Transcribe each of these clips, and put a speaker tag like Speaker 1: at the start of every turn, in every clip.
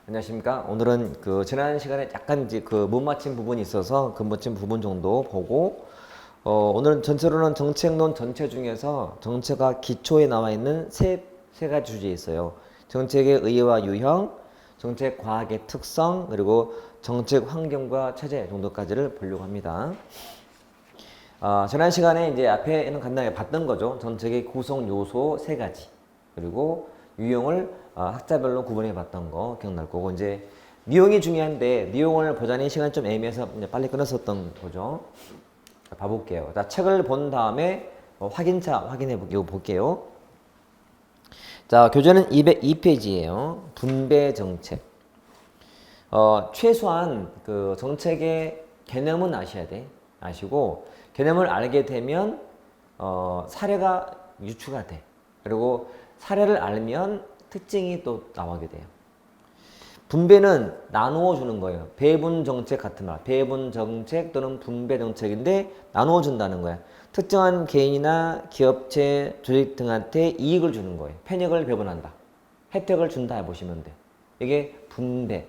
Speaker 1: 안녕하십니까. 오늘은 지난 시간에 약간 이제 못 맞힌 부분이 있어서 그 맞힌 부분 정도 보고, 오늘은 전체로는 정책론 전체 중에서 정책학 기초에 나와 있는 세 가지 주제에 있어요. 정책의 의의와 유형, 정책 과학의 특성, 그리고 정책 환경과 체제 정도까지를 보려고 합니다. 지난 시간에 이제 앞에는 간단하게 봤던 거죠. 정책의 구성 요소 세 가지. 그리고 유형을 학자별로 구분해 봤던 거 기억날 거고, 이제 내용이 중요한데 내용을 보자니 시간이 좀 애매해서 이제 빨리 끊었었던 거죠. 자, 봐볼게요. 자, 책을 본 다음에 확인차 확인해 볼게요. 자, 교재는 202페이지예요. 분배 정책. 최소한 그 정책의 개념은 아셔야 돼. 아시고 개념을 알게 되면 사례가 유추가 돼. 그리고 사례를 알면 특징이 또 나오게 돼요. 분배는 나누어 주는 거예요. 배분 정책 같은 말. 배분 정책 또는 분배 정책인데 나누어 준다는 거야. 특정한 개인이나 기업체, 조직 등한테 이익을 주는 거예요. 편익을 배분한다. 혜택을 준다 해보시면 돼. 이게 분배.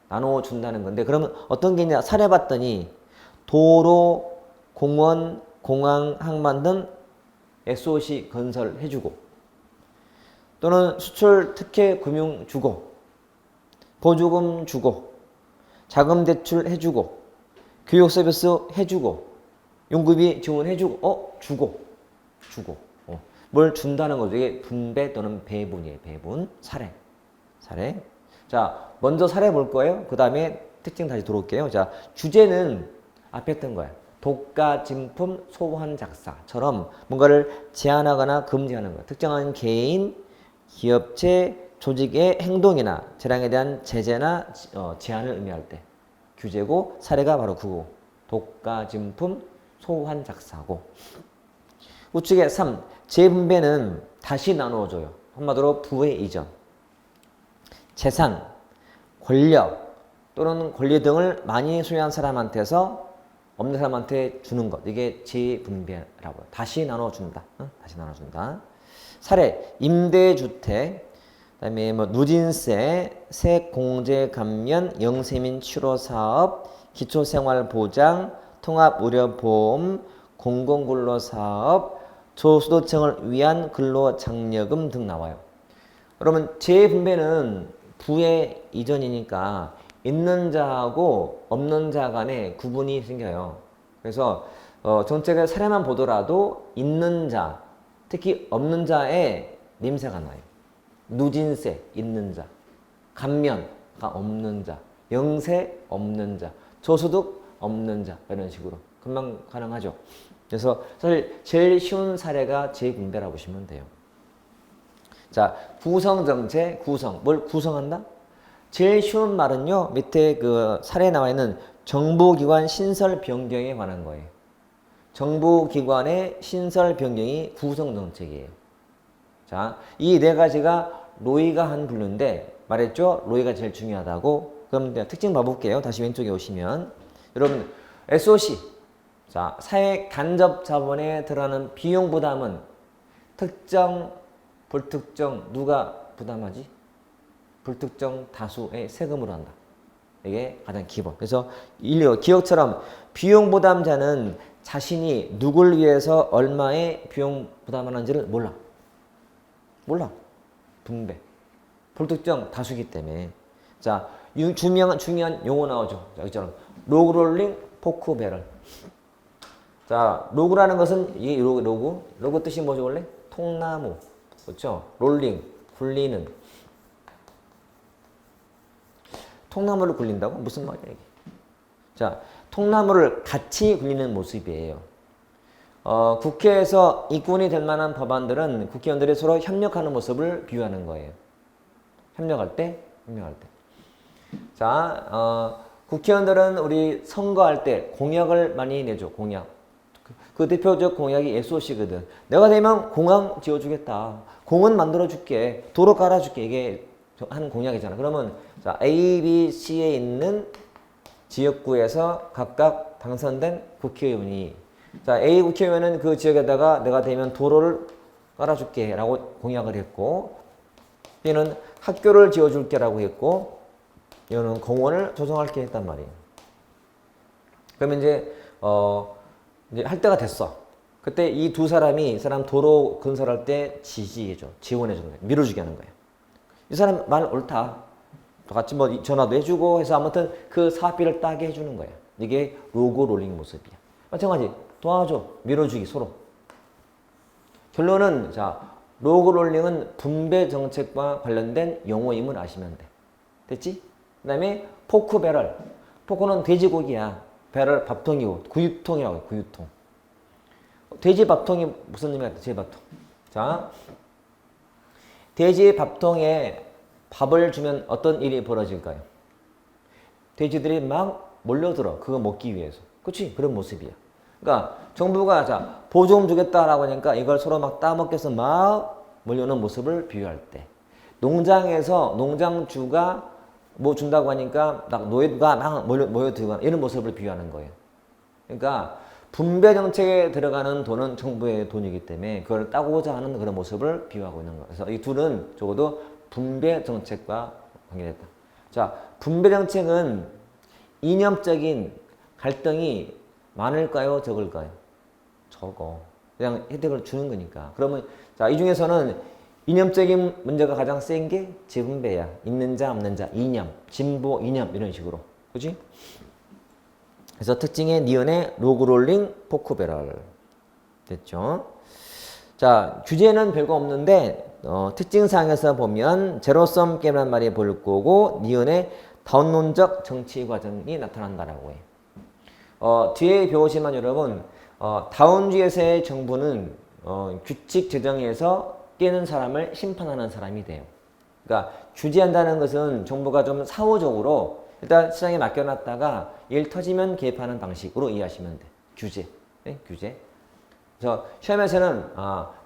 Speaker 1: 나누어 준다는 건데, 그러면 어떤 게 있냐? 사례 봤더니 도로, 공원, 공항, 항만 등 SOC 건설 해주고, 또는 수출 특혜 금융 주고, 보조금 주고, 자금 대출 해주고, 교육 서비스 해주고, 용급이 지원해주고, 주고. 뭘 준다는 거죠. 이게 분배 또는 배분이에요. 배분. 사례. 자, 먼저 사례 볼 거예요. 그 다음에 특징 다시 들어올게요. 자, 주제는 앞에 했던 거야. 독가, 진품, 소환, 작사처럼 뭔가를 제한하거나 금지하는 거야. 특정한 개인, 기업체, 조직의 행동이나 재량에 대한 제재나 제한을 의미할 때 규제고, 사례가 바로 그거. 독가, 진품, 소환, 작사고. 우측에 3. 재분배는 다시 나누어줘요. 한마디로 부의 이전. 재산, 권력 또는 권리 등을 많이 소유한 사람한테서 없는 사람한테 주는 것. 이게 재분배라고 해요. 다시 나눠준다. 다시 나눠준다. 사례, 임대주택, 그다음에 누진세, 세공제 감면, 영세민 치료 사업, 기초생활보장, 통합의료보험, 공공근로사업, 저소득층을 위한 근로장려금 등 나와요. 그러면 재분배는 부의 이전이니까 있는 자하고 없는 자 간에 구분이 생겨요. 그래서 정책의 사례만 보더라도 있는 자, 특히 없는 자의 냄새가 나요. 누진세, 있는 자. 감면가 없는 자. 영세, 없는 자. 저소득, 없는 자. 이런 식으로. 금방 가능하죠. 그래서 사실 제일 쉬운 사례가 재분배라고 보시면 돼요. 자, 구성정책, 구성. 뭘 구성한다? 제일 쉬운 말은요, 밑에 그 사례에 나와 있는 정부기관 신설 변경에 관한 거예요. 정부기관의 신설 변경이 구성정책이에요. 자, 이 네 가지가 로이가 한 분류인데, 말했죠? 로이가 제일 중요하다고. 그럼 특징 봐볼게요. 다시 왼쪽에 오시면. 여러분, SOC. 자, 사회 간접 자본에 들어가는 비용 부담은 특정, 불특정, 누가 부담하지? 불특정 다수의 세금으로 한다. 이게 가장 기본. 그래서 기억처럼 비용 부담자는 자신이 누굴 위해서 얼마의 비용 부담하는지를 몰라. 분배. 불특정 다수기 때문에. 자, 중요한 용어 나오죠. 자, 이처럼 로그롤링, 포크 배럴. 자, 로그라는 것은 이게 로그 뜻이 뭐죠 원래? 통나무. 그렇죠? 롤링, 굴리는. 통나무를 굴린다고? 무슨 말이야 이게? 자, 통나무를 같이 굴리는 모습이에요. 국회에서 입건이 될 만한 법안들은 국회의원들이 서로 협력하는 모습을 비유하는 거예요. 협력할 때. 자, 국회의원들은 우리 선거할 때 공약을 많이 내죠. 공약. 그 대표적 공약이 SOC거든. 내가 되면 공항 지어주겠다. 공원 만들어줄게. 도로 깔아줄게. 이게 하는 공약이잖아. 그러면 자, A, B, C에 있는 지역구에서 각각 당선된 국회의원이, 자, A 국회의원은 그 지역에다가 내가 되면 도로를 깔아줄게 라고 공약을 했고, B는 학교를 지어줄게 라고 했고, 이거는 공원을 조성할게 했단 말이에요. 그러면 이제 할 때가 됐어. 그때 이 두 사람이 이 사람 도로 건설할 때 지지해줘. 지원해주는 거예요. 밀어주게 하는 거예요. 이 사람 말 옳다. 같이 뭐 전화도 해주고 해서 아무튼 그 사업비를 따게 해주는 거야. 이게 로고 롤링 모습이야. 마찬가지 도와줘. 밀어주기 서로. 결론은 자 로고 롤링은 분배 정책과 관련된 용어임을 아시면 돼. 됐지? 그 다음에 포크 배럴. 포크는 돼지고기야. 배럴 밥통이고 구유통이라고 해. 구유통. 돼지 밥통이 무슨 의미야? 돼지 밥통. 자, 돼지 밥통에 밥을 주면 어떤 일이 벌어질까요? 돼지들이 막 몰려들어. 그거 먹기 위해서. 그치? 그런 모습이야. 그러니까 정부가 자 보조금 주겠다라고 하니까 이걸 서로 막 따먹겠어 막 몰려오는 모습을 비유할 때 농장에서 농장주가 뭐 준다고 하니까 막 노예가 막 모여들거나 이런 모습을 비유하는 거예요. 그러니까 분배 정책에 들어가는 돈은 정부의 돈이기 때문에 그걸 따고자 하는 그런 모습을 비유하고 있는 거예요. 그래서 이 둘은 적어도 분배 정책과 관계됐다. 자, 분배 정책은 이념적인 갈등이 많을까요? 적을까요? 적어. 그냥 혜택을 주는 거니까. 그러면 자, 이 중에서는 이념적인 문제가 가장 센 게 재분배야. 있는 자 없는 자 이념, 진보 이념 이런 식으로. 그지? 그래서 특징의 니은의 로그롤링 포크배럴 됐죠? 자, 규제는 별거 없는데 특징사항에서 보면 제로섬 게임이라는 말이 보일 거고 니은의 다운론적 정치 과정이 나타난다라고 해. 뒤에 배우시면 여러분 다운주의에서의 정부는 규칙 제정에서 깨는 사람을 심판하는 사람이 돼요. 그러니까 규제한다는 것은 정부가 좀 사후적으로 일단 시장에 맡겨놨다가 일 터지면 개입하는 방식으로 이해하시면 돼. 규제. 네? 규제. 그래서 시험에서는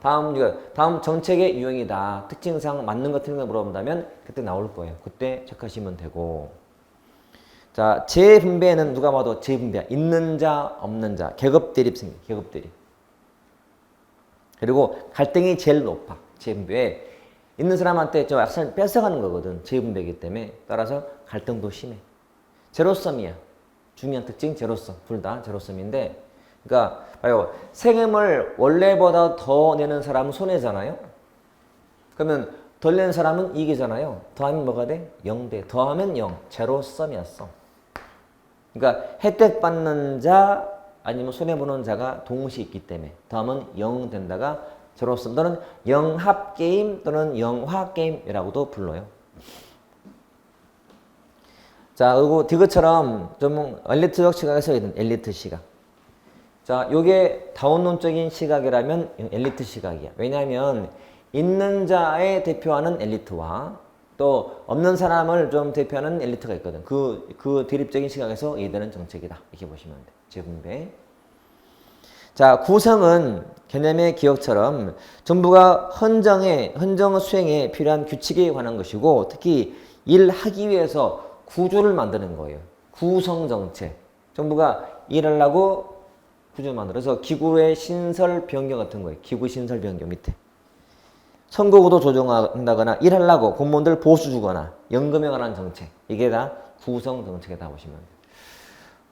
Speaker 1: 다음 정책의 유형이다. 특징상 맞는 것 틀린 거 물어본다면 그때 나올 거예요. 그때 체크하시면 되고. 자, 재분배는 누가 봐도 재분배. 있는 자, 없는 자. 계급 대립 생겨. 계급 대립. 그리고 갈등이 제일 높아. 재분배에. 있는 사람한테 저 약간 뺏어가는 거거든. 재분배이기 때문에. 따라서 갈등도 심해. 제로섬이야. 중요한 특징 제로섬. 둘 다 제로섬인데 그러니까 봐요. 세금을 원래보다 더 내는 사람은 손해잖아요. 그러면 덜 내는 사람은 이기잖아요. 더하면 뭐가 돼? 0돼. 더하면 0. 제로섬이었어. 그러니까 혜택 받는 자 아니면 손해보는 자가 동시에 있기 때문에 더하면 0 된다가 제로섬 또는 영합게임 또는 영화게임이라고도 불러요. 자, 그리고 디귿처럼 좀 엘리트적 시각에서 있는 엘리트 시각. 자, 요게 다운론적인 시각이라면 엘리트 시각이야. 왜냐하면 있는 자에 대표하는 엘리트와 또 없는 사람을 좀 대표하는 엘리트가 있거든. 그 대립적인 시각에서 이해되는 정책이다. 이렇게 보시면 돼. 재분배. 자, 구성은 개념의 기억처럼 정부가 헌정 수행에 필요한 규칙에 관한 것이고 특히 일하기 위해서 구조를 만드는 거예요. 구성정책. 정부가 일하려고 구조를 만들어. 그래서 기구의 신설 변경 같은 거예요. 기구 신설 변경 밑에. 선거구도 조정한다거나 일하려고 공무원들 보수 주거나 연금에 관한 정책. 이게 다 구성정책이다 보시면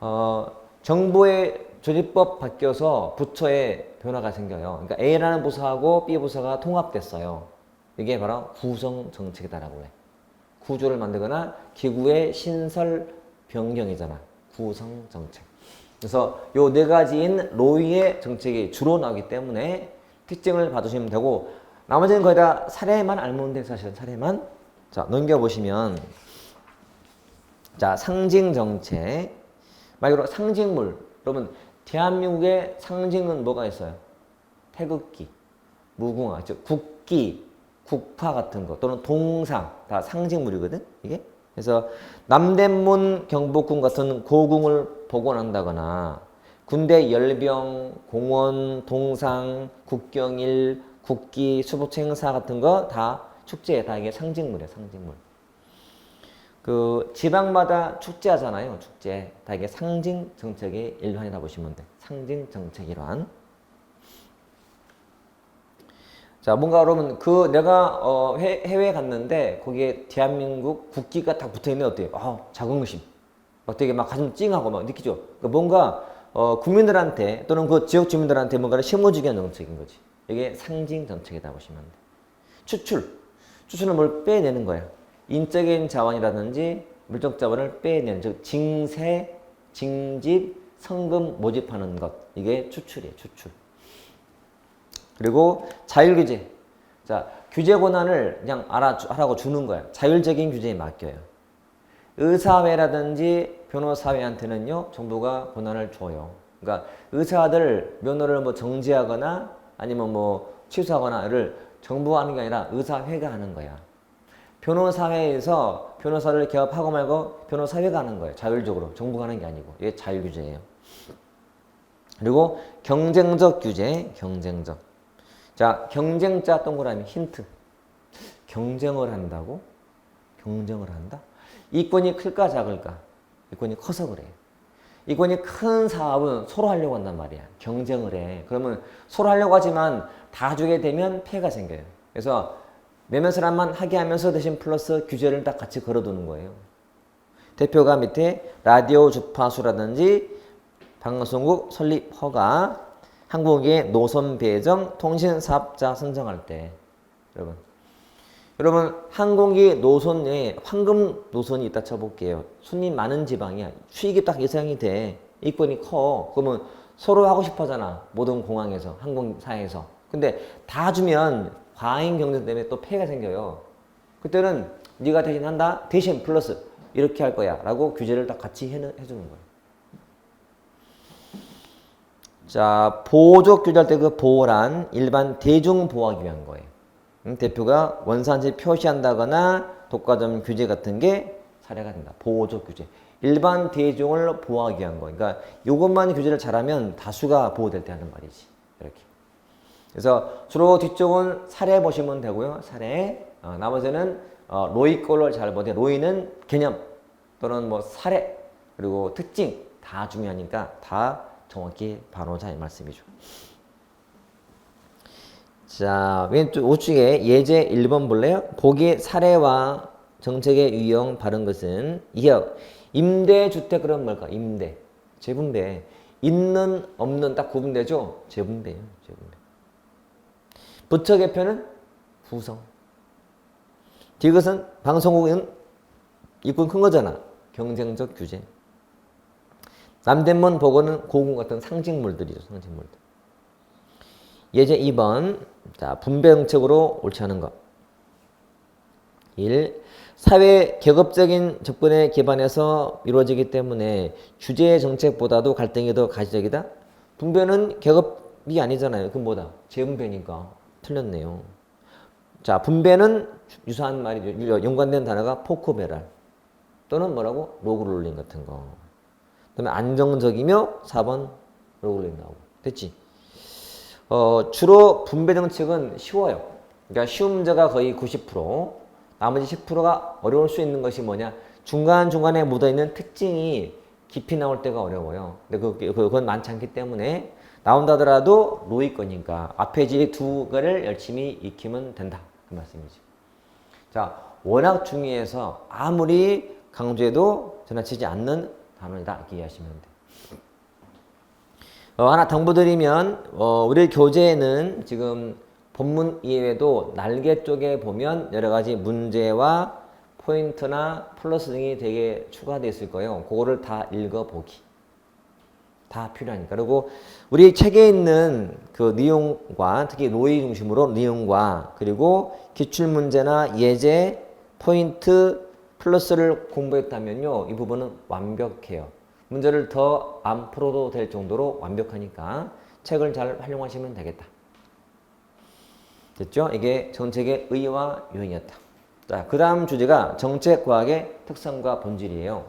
Speaker 1: 돼요. 정부의 조직법 바뀌어서 부처에 변화가 생겨요. 그러니까 A라는 부서하고 B 부서가 통합됐어요. 이게 바로 구성정책이다라고 해. 구조를 만들거나 기구의 신설 변경이잖아. 구성정책. 그래서 요 네 가지인 로이의 정책이 주로 나오기 때문에 특징을 봐주시면 되고 나머지는 거의 다 사례만 알면 돼. 사실은 사례만. 자, 넘겨보시면 자, 상징정책. 말 그대로 상징물. 여러분 대한민국의 상징은 뭐가 있어요? 태극기, 무궁화, 즉 국기, 국화 같은 거 또는 동상 다 상징물이거든 이게. 그래서 남대문 경복궁 같은 고궁을 복원한다거나 군대 열병, 공원, 동상, 국경일, 국기, 수보체 행사 같은 거 다 축제에 다 이게 상징물이에요. 상징물. 그 지방마다 축제하잖아요. 축제. 다 이게 상징 정책의 일환이라 보시면 돼. 상징 정책 일환. 자, 뭔가 여러분 내가 해외에 갔는데 거기에 대한민국 국기가 딱 붙어 있는 어때요? 자긍심. 되게 막 가슴 찡하고 막 느끼죠. 그러니까 뭔가 국민들한테 또는 그 지역 주민들한테 뭔가를 심어주기 위한 정책인 거지. 이게 상징 정책이다 보시면 돼. 추출은 뭘 빼내는 거야. 인적인 자원이라든지 물적 자원을 빼내는, 즉 징세, 징집, 성금 모집하는 것. 이게 추출이에요. 추출. 그리고 자율규제. 자, 규제 권한을 그냥 하라고 주는 거야. 자율적인 규제에 맡겨요. 의사회라든지 변호사회한테는요, 정부가 권한을 줘요. 그러니까 의사들 면허를 뭐 정지하거나 아니면 뭐 취소하거나를 정부가 하는 게 아니라 의사회가 하는 거야. 변호사회에서 변호사를 개업하고 말고 변호사회가 하는 거예요. 자율적으로. 정부가 하는 게 아니고. 이게 자율규제예요. 그리고 경쟁적 규제, 경쟁적. 자, 경쟁자 동그라미 힌트. 경쟁을 한다고? 경쟁을 한다? 이권이 클까 작을까? 이권이 커서 그래. 이권이 큰 사업은 서로 하려고 한단 말이야. 경쟁을 해. 그러면 서로 하려고 하지만 다 주게 되면 폐해가 생겨요. 그래서 몇몇 사람만 하게 하면서 대신 플러스 규제를 딱 같이 걸어두는 거예요. 대표가 밑에 라디오 주파수라든지 방송국 설립 허가, 한국의 노선 배정, 통신 사업자 선정할 때 여러분 항공기 노선에 황금 노선이 있다 쳐볼게요. 손님 많은 지방이야. 수익이 딱 예상이 돼. 이권이 커. 그러면 서로 하고 싶어 하잖아. 모든 공항에서, 항공사에서. 근데 다 주면 과잉 경쟁 때문에 또 폐해가 생겨요. 그때는 네가 대신 한다. 대신 플러스 이렇게 할 거야 라고 규제를 딱 같이 해주는 거예요. 자, 보호적 규제할 때 그 보호란 일반 대중 보호하기 위한 거예요. 대표가 원산지 표시한다거나 독과점 규제 같은 게 사례가 된다. 보호적 규제. 일반 대중을 보호하기 위한 거. 그러니까 이것만 규제를 잘하면 다수가 보호될 때 하는 말이지. 이렇게. 그래서 주로 뒤쪽은 사례 보시면 되고요. 사례. 나머지는 로이 걸로 잘 보되 로이는 개념 또는 뭐 사례 그리고 특징 다 중요하니까 다 정확히 바로자 이 말씀이죠. 자, 왼쪽 우측에 예제 1번 볼래요? 보기 사례와 정책의 유형 바른 것은 이역. 임대주택 그럼 뭘까? 임대. 재분배. 있는 없는 딱 구분되죠? 재분배예요. 재분배. 부처 개편은 구성. 디귿은 방송국은 이권 큰 거잖아. 경쟁적 규제. 남대문 보고는 고궁 같은 상징물들이죠. 상징물들. 예제 2번. 자, 분배 정책으로 옳지 않은 것. 1. 사회 계급적인 접근에 기반해서 이루어지기 때문에 규제 정책보다도 갈등이 더 가시적이다. 분배는 계급이 아니잖아요. 그럼 뭐다? 재분배니까. 틀렸네요. 자, 분배는 유사한 말이죠. 연관된 단어가 포크배럴 또는 뭐라고? 로그롤링 같은 거. 그다음에 안정적이며 4번 로그롤링 나오고. 됐지? 주로 분배 정책은 쉬워요. 그러니까 쉬운 문제가 거의 90%, 나머지 10%가 어려울 수 있는 것이 뭐냐? 중간중간에 묻어있는 특징이 깊이 나올 때가 어려워요. 근데 그건 많지 않기 때문에 나온다더라도 로이 거니까 앞에 두 개를 열심히 익히면 된다. 그 말씀이지. 자, 워낙 중요해서 아무리 강조해도 지나치지 않는 단어이다. 이렇게 이해하시면 돼요. 하나 당부드리면 우리 교재에는 지금 본문 이외에도 날개 쪽에 보면 여러 가지 문제와 포인트나 플러스 등이 되게 추가되어 있을 거예요. 그거를 다 읽어보기. 다 필요하니까. 그리고 우리 책에 있는 그 내용과 특히 로이 중심으로 내용과 그리고 기출문제나 예제, 포인트, 플러스를 공부했다면요. 이 부분은 완벽해요. 문제를 더 안 풀어도 될 정도로 완벽하니까 책을 잘 활용하시면 되겠다. 됐죠? 이게 정책의 의의와 유형이었다. 자, 그 다음 주제가 정책과학의 특성과 본질이에요.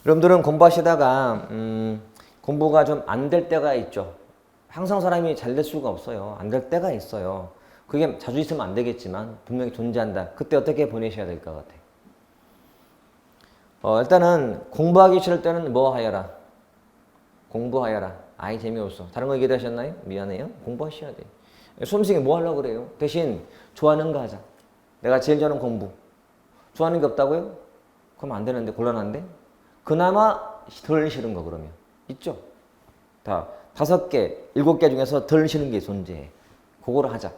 Speaker 1: 여러분들은 공부하시다가 공부가 좀 안 될 때가 있죠. 항상 사람이 잘 될 수가 없어요. 안 될 때가 있어요. 그게 자주 있으면 안 되겠지만 분명히 존재한다. 그때 어떻게 보내셔야 될 것 같아요? 일단은 공부하기 싫을 때는 뭐 하여라? 공부하여라. 아이 재미없어. 다른 거 얘기하셨나요? 미안해요. 공부하셔야 돼. 수험생이 뭐 하려고 그래요? 대신 좋아하는 거 하자. 내가 제일 좋아하는 공부. 좋아하는 게 없다고요? 그럼 안 되는데 곤란한데? 그나마 덜 싫은 거 그러면 있죠? 다 5개, 7개 중에서 덜 싫은 게 존재해. 그거를 하자.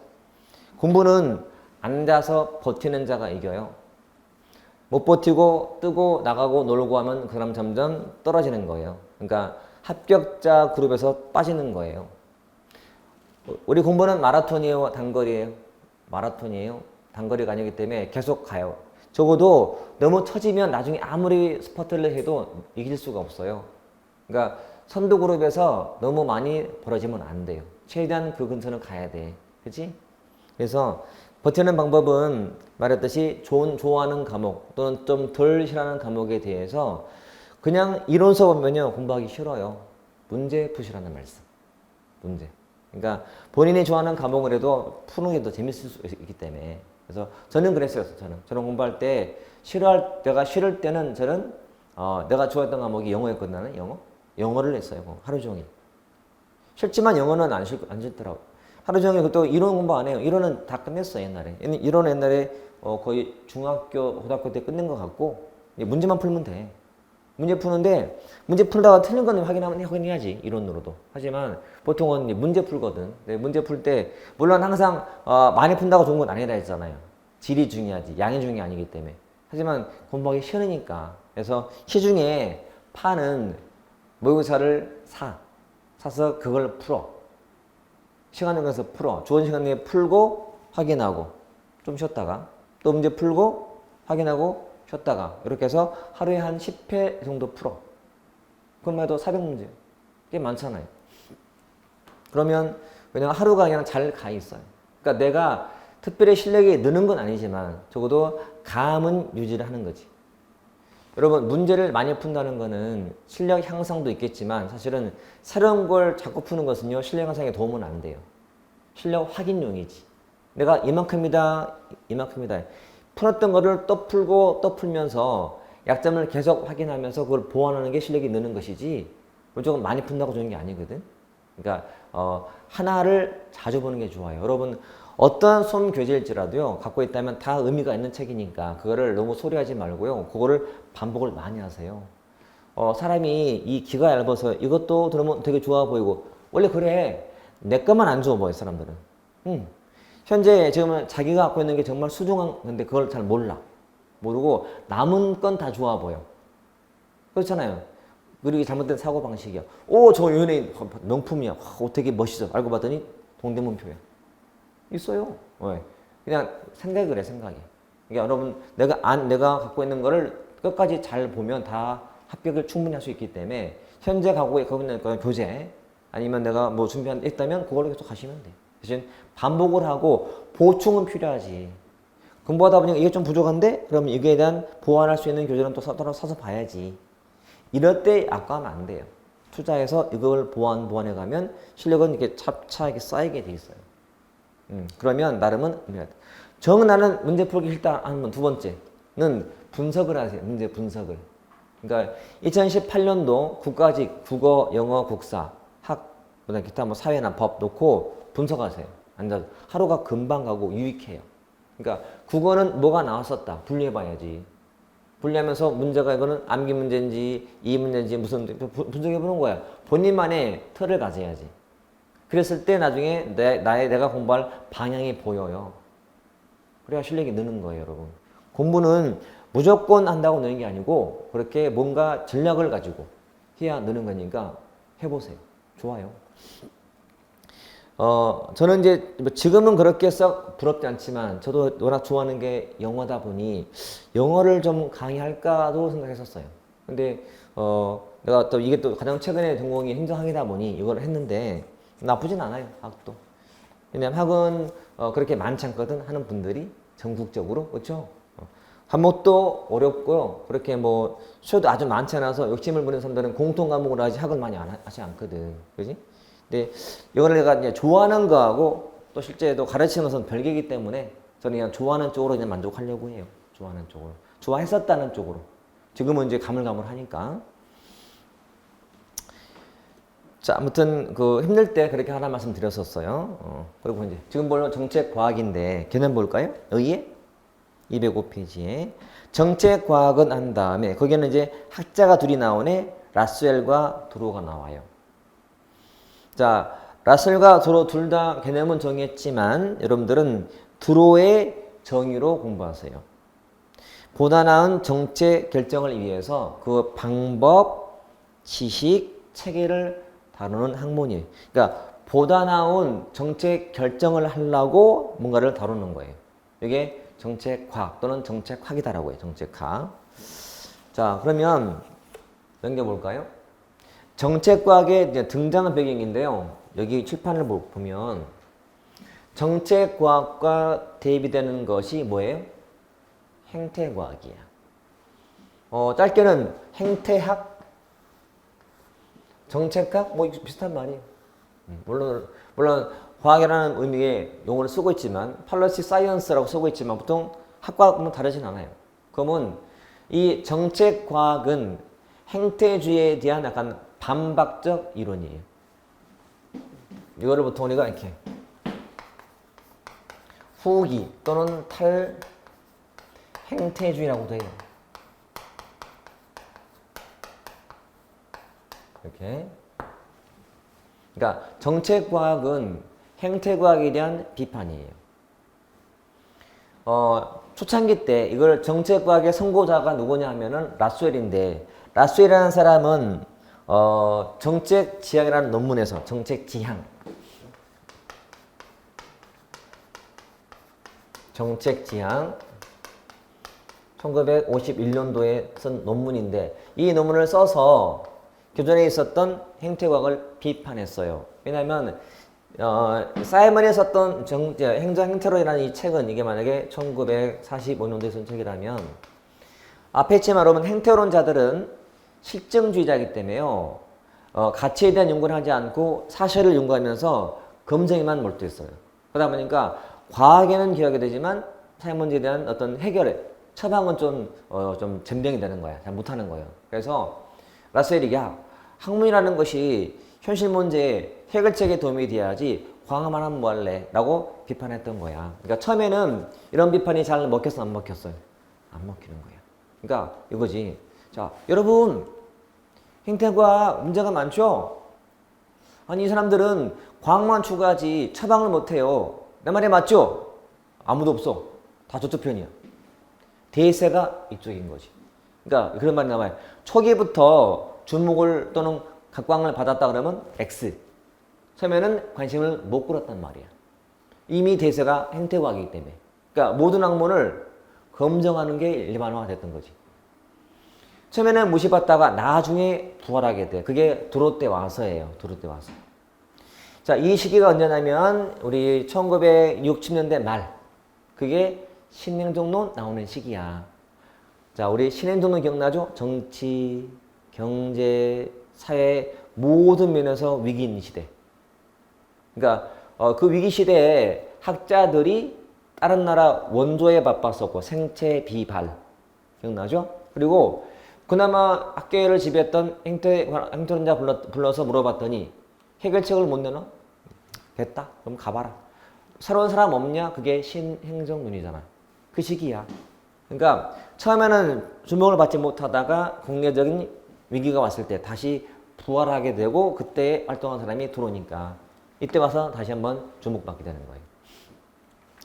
Speaker 1: 공부는 앉아서 버티는 자가 이겨요. 못 버티고 뜨고 나가고 놀고 하면 그 사람 점점 떨어지는 거예요. 그러니까 합격자 그룹에서 빠지는 거예요. 우리 공부는 마라톤이에요? 단거리예요? 마라톤이에요? 단거리가 아니기 때문에 계속 가요. 적어도 너무 처지면 나중에 아무리 스퍼트를 해도 이길 수가 없어요. 그러니까 선두 그룹에서 너무 많이 벌어지면 안 돼요. 최대한 그 근처는 가야 돼. 그치? 그래서 버티는 방법은 말했듯이 좋아하는 과목 또는 좀 덜 싫어하는 과목에 대해서 그냥 이론서 보면요. 공부하기 싫어요. 문제 푸시라는 말씀. 문제. 그러니까 본인이 좋아하는 과목을 해도 푸는 게 더 재밌을 수 있기 때문에. 그래서 저는 그랬어요. 저는 공부할 때 내가 싫을 때는 저는 내가 좋아했던 과목이 영어였거든. 나는 영어를 했어요. 하루 종일. 싫지만 영어는 안 싫더라고. 하루 종일 또 이론 공부 안 해요. 이론은 다 끝냈어 옛날에. 이론은 옛날에 거의 중학교, 고등학교 때 끝낸 것 같고 문제만 풀면 돼. 문제 푸는데 문제 풀다가 틀린 건 확인해야지 이론으로도. 하지만 보통은 문제 풀거든. 문제 풀 때 물론 항상 많이 푼다고 좋은 건 아니라 했잖아요. 질이 중요하지 양이 중요한 게 아니기 때문에. 하지만 공부하기 싫으니까. 그래서 시중에 파는 모의고사를 사서 그걸 풀어. 시간을 내서 풀어. 좋은 시간 내에 풀고 확인하고 좀 쉬었다가 또 문제 풀고 확인하고 쉬었다가 이렇게 해서 하루에 한 10회 정도 풀어. 그럼 해도 400문제. 꽤 많잖아요. 그러면 왜냐면 하루가 그냥 잘 가 있어요. 그러니까 내가 특별히 실력이 느는 건 아니지만 적어도 감은 유지를 하는 거지. 여러분 문제를 많이 푼다는 거는 실력 향상도 있겠지만 사실은 새로운 걸 자꾸 푸는 것은요. 실력 향상에 도움은 안 돼요. 실력 확인용이지. 내가 이만큼이다. 풀었던 거를 또 풀고 또 풀면서 약점을 계속 확인하면서 그걸 보완하는 게 실력이 느는 것이지 무조건 많이 푼다고 좋은 게 아니거든. 그러니까 하나를 자주 보는 게 좋아요. 여러분 어떤 수험 교재일지라도요. 갖고 있다면 다 의미가 있는 책이니까 그거를 너무 소리하지 말고요. 그거를 반복을 많이 하세요. 사람이 이 귀가 얇아서 이것도 들으면 되게 좋아 보이고 원래 그래. 내 것만 안 좋아 보여 사람들은. 현재 지금 자기가 갖고 있는 게 정말 소중한 건데 그걸 잘 모르고 남은 건 다 좋아 보여. 그렇잖아요. 그리고 잘못된 사고방식이야. 저 연예인 명품이야. 되게 멋있어. 알고 봤더니 동대문표야. 있어요. 왜? 그냥 생각을 해, 생각이. 그러니까 여러분, 내가 갖고 있는 거를 끝까지 잘 보면 다 합격을 충분히 할 수 있기 때문에 현재 갖고 있는 교재 아니면 내가 뭐 준비했다면 그걸로 계속 가시면 돼. 대신 반복을 하고 보충은 필요하지. 공부하다 보니까 이게 좀 부족한데? 그럼 이거에 대한 보완할 수 있는 교재는 또 사서 봐야지. 이럴 때 아까우면 안 돼요. 투자해서 이걸 보완해가면 실력은 이렇게 차차하게 쌓이게 돼 있어요. 그러면 나름은 나는 문제 풀기 싫다 하면 두 번째는 분석을 하세요. 문제 분석을. 그러니까 2018년도 국가직, 국어, 영어, 국사, 그다음 기타 뭐 사회나 법 놓고 분석하세요. 앉아서 하루가 금방 가고 유익해요. 그러니까 국어는 뭐가 나왔었다 분리해봐야지. 분리하면서 문제가 이거는 암기 문제인지 이 문제인지 무슨 분석해보는 거야. 본인만의 틀을 가져야지. 그랬을 때 나중에 내가 공부할 방향이 보여요. 그래야 실력이 느는 거예요, 여러분. 공부는 무조건 한다고 느는 게 아니고 그렇게 뭔가 전략을 가지고 해야 느는 거니까 해보세요. 좋아요. 저는 이제 지금은 그렇게 썩 부럽지 않지만 저도 워낙 좋아하는 게 영어다 보니 영어를 좀 강의할까도 생각했었어요. 근데 내가 또 이게 또 가장 최근에 전공이 행정학이다 보니 이걸 했는데 나쁘진 않아요. 학도. 왜냐면 학은 그렇게 많지 않거든 하는 분들이 전국적으로 그렇죠. 과목도 어렵고요. 그렇게 뭐 수요도 아주 많지 않아서 욕심을 부리는 사람들은 공통 과목으로 하지 학을 많이 하지 않거든. 그지? 근데 이거를 내가 이제 좋아하는 거하고 또 실제로 가르치는 것은 별개이기 때문에 저는 그냥 좋아하는 쪽으로 그냥 만족하려고 해요. 좋아하는 쪽으로. 좋아했었다는 쪽으로. 지금은 이제 가물가물하니까. 자, 아무튼 그 힘들 때 그렇게 하나 말씀 드렸었어요. 그리고 이제 지금 물론 정책 과학인데 개념 볼까요? 의의 205페이지에 정책 과학은 한 다음에 거기는 이제 학자가 둘이 나오네. 라셀과 드로우가 나와요. 자, 라셀과 드로우 둘 다 개념은 정했지만 여러분들은 드로우의 정의로 공부하세요. 보다 나은 정책 결정을 위해서 그 방법, 지식, 체계를 다루는 학문이에요. 그러니까 보다 나은 정책 결정을 하려고 뭔가를 다루는 거예요. 이게 정책과학 또는 정책학이다라고 해요. 정책학. 자, 그러면 넘겨볼까요? 정책과학의 이제 등장한 배경인데요. 여기 칠판을 보면 정책과학과 대비되는 것이 뭐예요? 행태과학이야. 짧게는 행태학, 정책학 뭐 비슷한 말이에요. 물론 과학이라는 의미의 용어를 쓰고 있지만 팔러시 사이언스라고 쓰고 있지만 보통 학과하고는 다르진 않아요. 그러면 이 정책과학은 행태주의에 대한 약간 반박적 이론이에요. 이거를 보통 우리가 이렇게 후기 또는 탈행태주의라고도 해요. 이렇게. 그러니까 정책과학은 행태과학에 대한 비판이에요. 초창기 때 이걸 정책과학의 선고자가 누구냐 하면은 라스웰인데 라스웰이라는 사람은 정책지향이라는 논문에서 정책지향 1951년도에 쓴 논문인데 이 논문을 써서 기존에 있었던 행태과학을 비판했어요. 왜냐하면 사이먼이 썼던 행정행태론이라는 이 책은 이게 만약에 1945년도에 쓴 책이라면 앞에 있지만 여러분 행태론자들은 실증주의자이기 때문에요. 가치에 대한 연구를 하지 않고 사실을 연구하면서 검증에만 몰두했어요. 그러다 보니까 과학에는 기여하게 되지만 사회문제에 대한 어떤 해결에 처방은 좀 젬병이 되는 거야. 잘 못하는 거예요. 그래서 라셀이 야 학문이라는 것이 현실 문제의 해결책에 도움이 돼야지 과학만 하면 뭐 할래? 라고 비판했던 거야. 그러니까 처음에는 이런 비판이 잘 먹혔어 안 먹혔어요? 안 먹히는 거야. 그러니까 이거지. 자, 여러분 행태과학 문제가 많죠? 아니 이 사람들은 과학만 추구하지 처방을 못해요. 내 말이 맞죠? 아무도 없어. 다 저쪽 편이야. 대세가 이쪽인 거지. 그러니까 그런 말이 나와요. 초기부터 주목을 또는 각광을 받았다 그러면 X. 처음에는 관심을 못 끌었단 말이야. 이미 대세가 행태과학이기 때문에. 그러니까 모든 학문을 검증하는 게 일반화가 됐던 거지. 처음에는 무시받다가 나중에 부활하게 돼. 그게 드로우 때 와서예요. 드로우 때 와서. 자, 이 시기가 언제냐면 우리 1960년대 말. 그게 신행정론 나오는 시기야. 자, 우리 신행정론 기억나죠? 정치, 경제, 사회 모든 면에서 위기인 시대. 그러니까 그 위기 시대에 학자들이 다른 나라 원조에 바빴었고 생체 비발 기억나죠? 그리고 그나마 학계를 지배했던 행태론자 불러서 물어봤더니 해결책을 못 내놔? 됐다. 그럼 가봐라. 새로운 사람 없냐? 그게 신행정론이잖아. 그 시기야. 그러니까 처음에는 주목을 받지 못하다가 국내적인 위기가 왔을 때 다시 부활하게 되고 그때 활동한 사람이 들어오니까 이때 와서 다시 한번 주목받게 되는 거예요.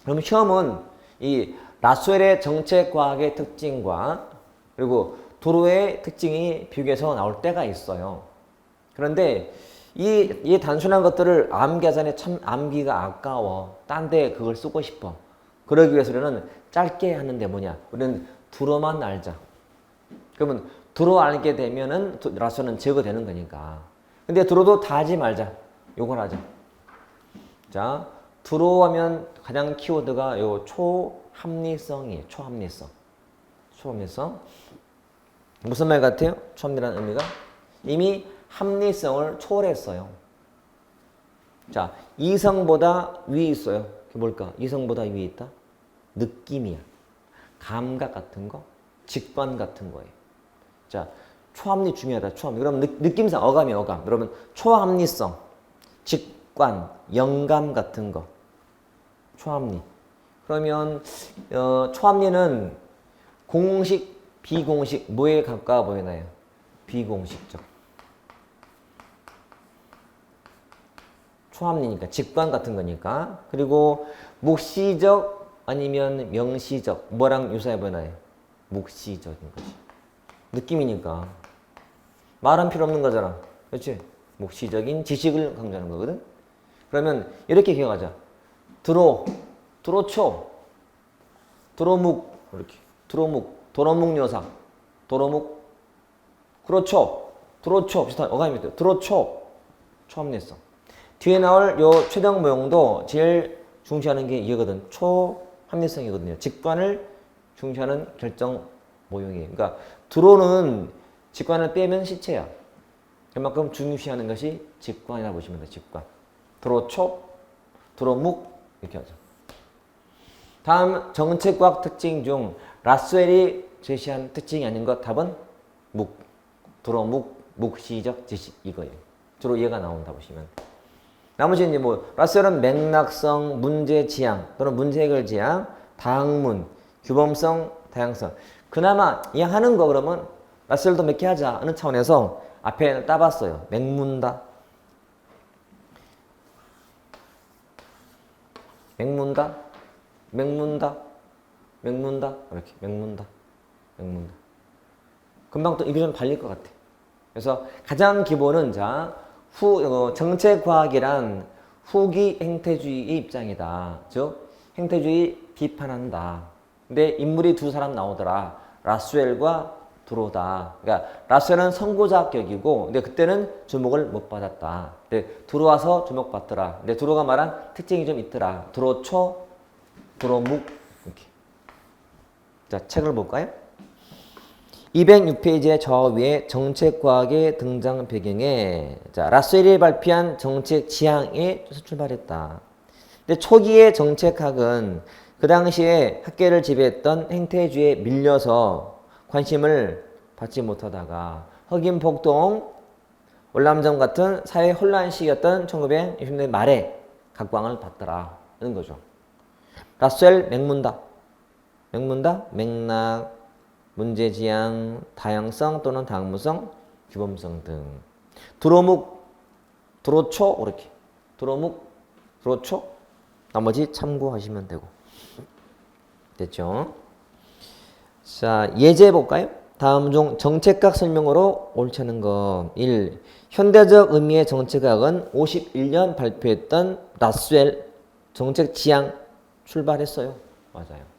Speaker 1: 그럼 시험은 이 라스웰의 정책과학의 특징과 그리고 드로우의 특징이 비교해서 나올 때가 있어요. 그런데 이 단순한 것들을 암기하자니 참 암기가 아까워. 딴 데 그걸 쓰고 싶어. 그러기 위해서는 짧게 하는데 뭐냐? 우리는 드로우만 알자. 그러면 드로우 알게 되면은 라스웰은 제거되는 거니까. 근데 드로우도 다 하지 말자. 요걸 하자. 자, 드로우 하면 가장 키워드가 요 초합리성이에요. 초합리성. 초합리성. 무슨 말 같아요? 초합리라는 의미가? 이미 합리성을 초월했어요. 자, 이성보다 위에 있어요. 그게 뭘까? 이성보다 위에 있다? 느낌이야. 감각 같은 거? 직관 같은 거예요. 자, 초합리 중요하다. 초합리. 그럼 느낌상 어감이 어감. 그러면 초합리성, 직관, 영감 같은 거. 초합리. 그러면 초합리는 공식, 비공식 뭐에 가까워 보이나요? 비공식적. 초합리니까 직관 같은 거니까. 그리고 묵시적 아니면 명시적 뭐랑 유사해 보이나요? 묵시적인 거지. 느낌이니까 말은 필요 없는 거잖아. 그렇지? 묵시적인 지식을 강조하는 거거든. 그러면 이렇게 기억하자. 드로초, 드로묵 이렇게 드로묵, 도로묵요사, 도로묵, 그렇죠. 드로초 비슷한 어감이 드로초 초합리성. 뒤에 나올 요 최종 모형도 제일 중시하는 게 이거거든. 초합리성이거든요. 직관을 중시하는 결정 모형이에요. 그러니까 드로는 직관을 빼면 시체야. 그만큼 중시하는 것이 직관이라고 보시면 돼요. 직관. 드로초, 드로묵 이렇게 하죠. 다음 정책과학 특징 중 라스웰이 제시한 특징이 아닌 것 답은 묵, 드로묵, 묵시적 지식 이거예요. 주로 얘가 나온다 보시면. 나머지 이제 뭐 라스웰은 맥락성, 문제 지향 또는 문제 해결 지향, 다학문, 규범성, 다양성. 그나마 이해하는 거 그러면 라스웰도 몇 개 하자 하는 차원에서 앞에 따봤어요. 맥문다, 맥문다, 맥문다, 맥문다 이렇게 맥문다, 맥문다. 금방 또 입이 좀 발릴 것 같아. 그래서 가장 기본은 자 정책과학이란 후기 행태주의의 입장이다. 즉 행태주의 비판한다. 근데 인물이 두 사람 나오더라. 라스웰과 드로다. 그러니까 라스웰은 선고자격이고 근데 그때는 주목을 못 받았다. 근데 들어와서 주목받더라. 근데 드로가 말한 특징이 좀 있더라. 드로초, 드로묵 이렇게. 자, 책을 볼까요? 206페이지의 저 위에 정책과학의 등장 배경에 자, 라스웰이 발표한 정책 지향에 출발했다. 근데 초기의 정책학은 그 당시에 학계를 지배했던 행태주의에 밀려서 관심을 받지 못하다가 흑인폭동, 월남전 같은 사회 혼란 시기였던 1960년대 말에 각광을 받더라. 이런 거죠. 라스웰 맥문다, 맥락, 문제지향, 다양성 또는 다학문성, 규범성 등. 드로묵, 드로초 이렇게. 드로묵, 드로초. 나머지 참고하시면 되고. 됐죠? 자, 예제 볼까요? 다음 중 정책학 설명으로 옳지 않은 거. 1. 현대적 의미의 정책학은 51년 발표했던 라스웰 정책 지향 출발했어요. 맞아요.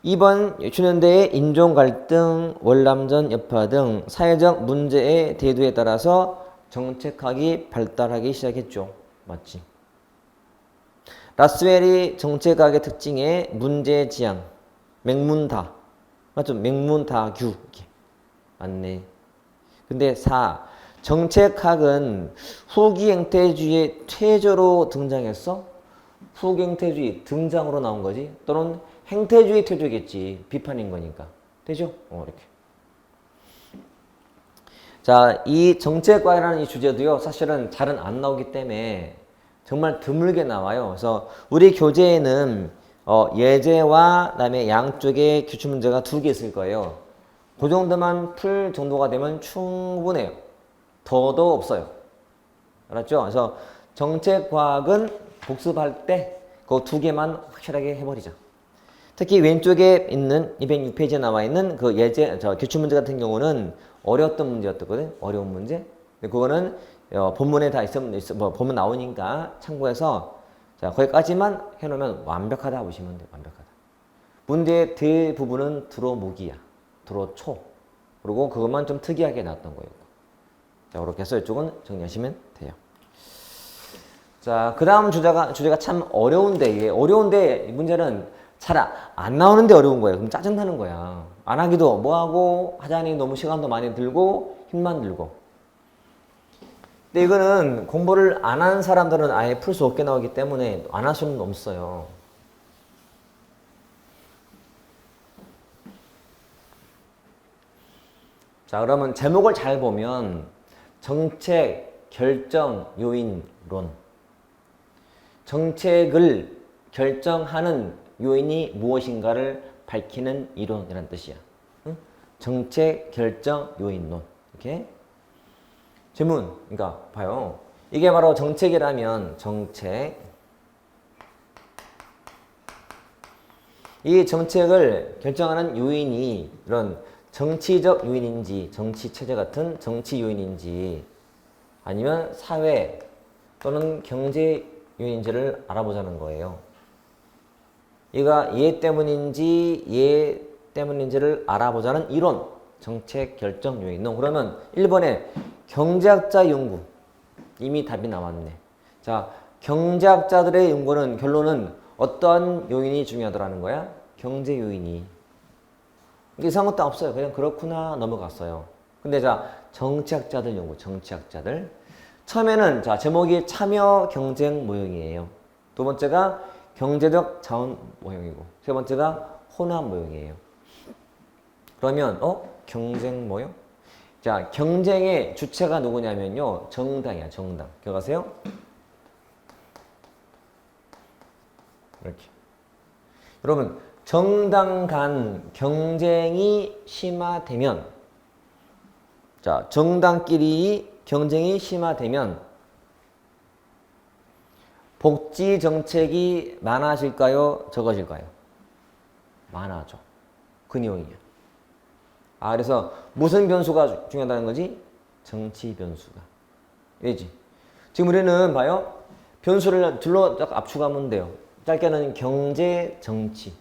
Speaker 1: 2번 60년대의 인종 갈등, 월남전 여파 등 사회적 문제의 대두에 따라서 정책학이 발달하기 시작했죠. 맞지? 라스웰이 정책학의 특징에 문제지향, 맥문다, 맞죠? 맥문다규 이렇게 맞네. 근데 4. 정책학은 후기 행태주의의 퇴조로 등장했어? 후기 행태주의 등장으로 나온 거지? 또는 행태주의 퇴조겠지. 비판인 거니까. 되죠? 이렇게. 자, 이 정책과학이라는 이 주제도요, 사실은 잘은 안 나오기 때문에 정말 드물게 나와요. 그래서 우리 교재에는 예제와 그다음에 양쪽에 기출 문제가 2개 있을 거예요. 그 정도만 풀 정도가 되면 충분해요. 더도 없어요. 알았죠? 그래서 정책과학은 복습할 때 그 2개만 확실하게 해버리자. 특히 왼쪽에 있는 206페이지에 나와 있는 그 예제, 기출 문제 같은 경우는 어려웠던 문제였거든. 어려운 문제. 근데 그거는 본문에 다 본문 나오니까 참고해서 자, 거기까지만 해놓으면 완벽하다 보시면 돼요. 완벽하다. 문제의 대부분은 드로묵이야. 드로초. 그리고 그것만 좀 특이하게 나왔던 거예요. 자, 그렇게 해서 이쪽은 정리하시면 돼요. 자, 그 다음 주제가 참 어려운데, 이게 어려운데 문제는 잘 안 나오는데 어려운 거예요. 그럼 짜증나는 거야. 안 하기도 뭐하고 하자니 너무 시간도 많이 들고 힘만 들고. 근데 이거는 공부를 안 한 사람들은 아예 풀 수 없게 나오기 때문에 안 할 수는 없어요. 자, 그러면 제목을 잘 보면 정책 결정 요인론. 정책을 결정하는 요인이 무엇인가를 밝히는 이론이라는 뜻이야. 응? 정책 결정 요인론. 이렇게. 질문. 그러니까 봐요. 이게 바로 정책이라면 정책. 이 정책을 결정하는 요인이 이런 정치적 요인인지 정치 체제 같은 정치 요인인지 아니면 사회 또는 경제 요인인지를 알아보자는 거예요. 얘가 얘 때문인지 얘 때문인지를 알아보자는 이론. 정책 결정 요인론. 그러면 1번에 경제학자 연구. 이미 답이 나왔네. 자, 경제학자들의 연구는 결론은 어떠한 요인이 중요하더라는 거야? 경제 요인이. 이상한 것도 없어요. 그냥 그렇구나 넘어갔어요. 근데 자, 정치학자들 연구, 정치학자들. 처음에는 자, 제목이 참여 경쟁 모형이에요. 두 번째가 경제적 자원 모형이고, 세 번째가 혼합 모형이에요. 그러면 경쟁 모형? 자, 경쟁의 주체가 누구냐면요. 정당이야, 정당. 기억하세요? 이렇게. 여러분, 정당 간 경쟁이 심화되면, 자, 정당끼리 경쟁이 심화되면 복지 정책이 많아질까요? 적어질까요? 많아져. 그 내용이야. 아, 그래서 무슨 변수가 중요하다는 거지? 정치 변수가. 이지. 지금 우리는 봐요. 변수를 둘로 딱 압축하면 돼요. 짧게는 경제, 정치.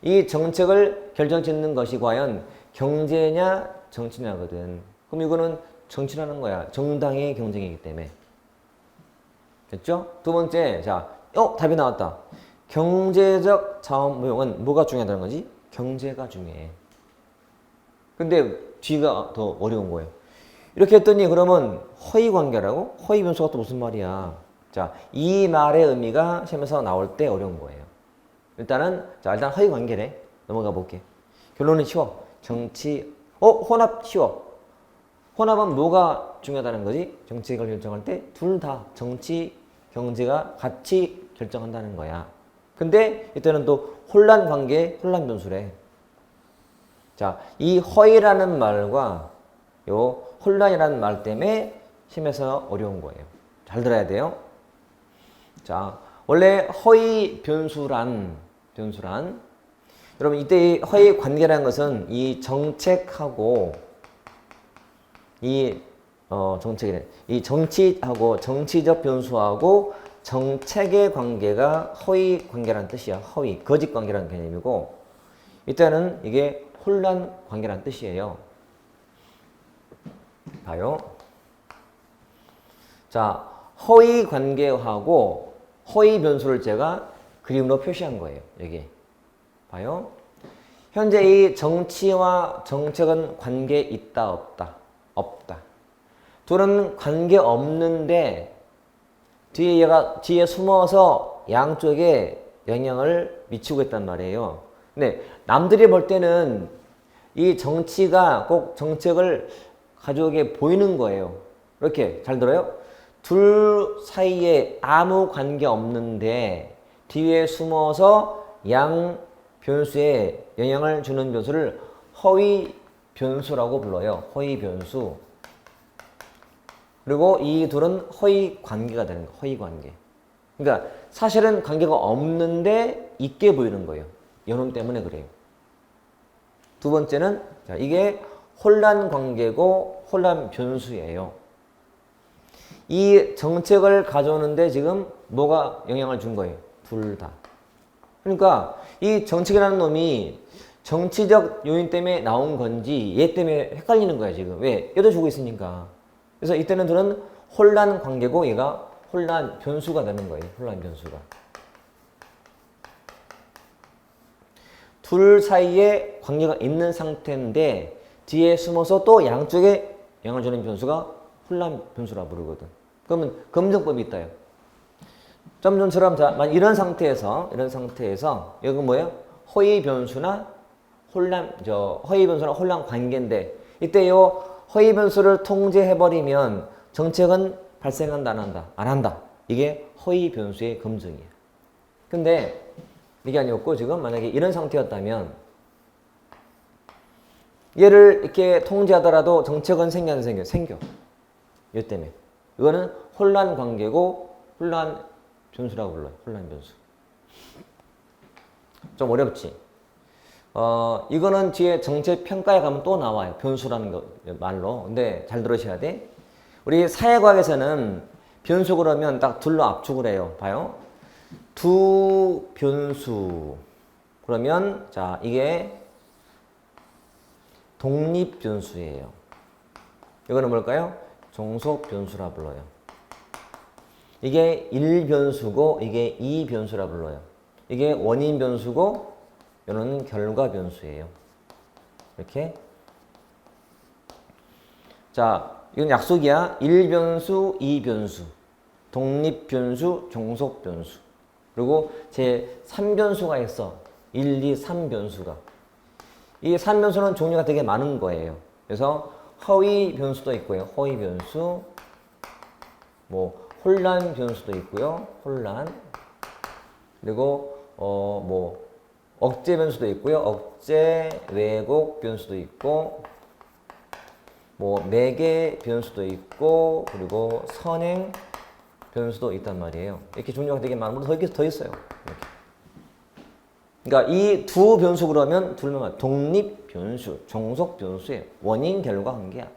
Speaker 1: 이 정책을 결정짓는 것이 과연 경제냐, 정치냐거든. 그럼 이거는 정치라는 거야. 정당의 경쟁이기 때문에. 됐죠? 두 번째, 자, 답이 나왔다. 경제적 자원 모형은 뭐가 중요하다는 거지? 경제가 중요해. 근데 뒤가 더 어려운 거예요. 이렇게 했더니 그러면 허위 관계라고? 허위 변수가 또 무슨 말이야? 자, 이 말의 의미가 시험에서 나올 때 어려운 거예요. 일단 허위 관계래. 넘어가 볼게. 결론은 쉬워. 정치, 혼합 쉬워. 혼합은 뭐가 중요하다는 거지? 정책을 결정할 때 둘 다 정치, 경제가 같이 결정한다는 거야. 근데 이때는 또 혼란 관계, 혼란 변수래. 자, 이 허위라는 말과 요 혼란이라는 말 때문에 시험에서 어려운 거예요. 잘 들어야 돼요. 자, 원래 허위 변수란 여러분 이때 허위 관계라는 것은 이 정책하고 이 정책이래. 이 정치하고 정치적 변수하고 정책의 관계가 허위 관계라는 뜻이야. 허위, 거짓 관계라는 개념이고 이때는 이게 혼란 관계라는 뜻이에요. 봐요. 자, 허위 관계하고 허위 변수를 제가 그림으로 표시한 거예요. 여기. 봐요. 현재 이 정치와 정책은 관계 있다, 없다? 없다. 둘은 관계 없는데 뒤에 숨어서 양쪽에 영향을 미치고 있단 말이에요. 근데 남들이 볼 때는 이 정치가 꼭 정책을 가져오게 보이는 거예요. 이렇게 잘 들어요? 둘 사이에 아무 관계 없는데 뒤에 숨어서 양 변수에 영향을 주는 변수를 허위 변수라고 불러요. 허위 변수. 그리고 이 둘은 허위 관계가 되는 거예요. 허위 관계. 그러니까 사실은 관계가 없는데 있게 보이는 거예요. 연원 때문에 그래요. 두 번째는 자, 이게 혼란 관계고 혼란 변수예요. 이 정책을 가져오는데 지금 뭐가 영향을 준 거예요? 둘 다. 그러니까 이 정책이라는 놈이 정치적 요인 때문에 나온 건지 얘 때문에 헷갈리는 거야 지금. 왜? 얘도 주고 있으니까. 그래서 이때는 둘은 혼란 관계고 얘가 혼란 변수가 되는 거예요. 혼란 변수가. 둘 사이에 관계가 있는 상태인데 뒤에 숨어서 또 양쪽에 영향을 주는 변수가 혼란 변수라 부르거든. 그러면 검증법이 있다요. 점점처럼 자, 이런 상태에서 이건 뭐예요? 허위 변수나 혼란 관계인데 이때 요 허위 변수를 통제해버리면 정책은 발생한다, 안 한다? 안 한다. 이게 허위 변수의 검증이에요. 근데 이게 아니었고 지금 만약에 이런 상태였다면 얘를 이렇게 통제하더라도 정책은 생겨 안 생겨? 생겨. 이 때문에. 이거는 혼란 관계고 혼란 변수라고 불러요. 혼란 변수. 좀 어렵지? 이거는 뒤에 정책 평가에 가면 또 나와요. 변수라는 거 말로. 근데 잘 들으셔야 돼. 우리 사회과학에서는 변수 그러면 딱 둘로 압축을 해요. 봐요. 두 변수. 그러면 자, 이게 독립 변수예요. 이거는 뭘까요? 종속 변수라 불러요. 이게 1변수고 이게 2변수라 불러요. 이게 원인 변수고 이거는 결과 변수예요. 이렇게. 자, 이건 약속이야. 1변수, 2변수. 독립 변수, 종속 변수. 그리고 제 3변수가 있어. 1, 2, 3변수가. 이 3변수는 종류가 되게 많은 거예요. 그래서 허위 변수도 있고요. 허위 변수. 뭐 혼란 변수도 있고요. 혼란. 그리고 억제 변수도 있고요. 억제, 왜곡 변수도 있고, 뭐 매개 변수도 있고, 그리고 선행 변수도 있단 말이에요. 이렇게 종류가 되게 많은데 더 있어요. 이렇게. 그러니까 이 두 변수 그러면 둘만 독립 변수, 종속 변수예요. 원인 결과 관계야.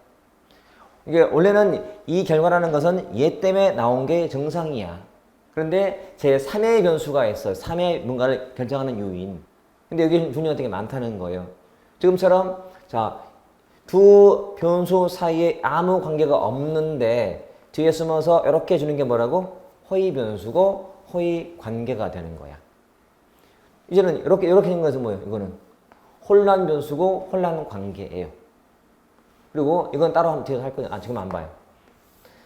Speaker 1: 이게 원래는 이 결과라는 것은 얘 때문에 나온 게 정상이야. 그런데 제 3의 변수가 있어요. 3의 뭔가를 결정하는 요인. 근데 여기 종류가 되게 많다는 거예요. 지금처럼 자, 두 변수 사이에 아무 관계가 없는데 뒤에 숨어서 이렇게 주는 게 뭐라고? 허위 변수고 허위 관계가 되는 거야. 이제는 이렇게 된 것은 뭐예요? 이거는 혼란 변수고 혼란 관계예요. 그리고 이건 따로 한번 뒤에서 할 거예요. 지금 안 봐요.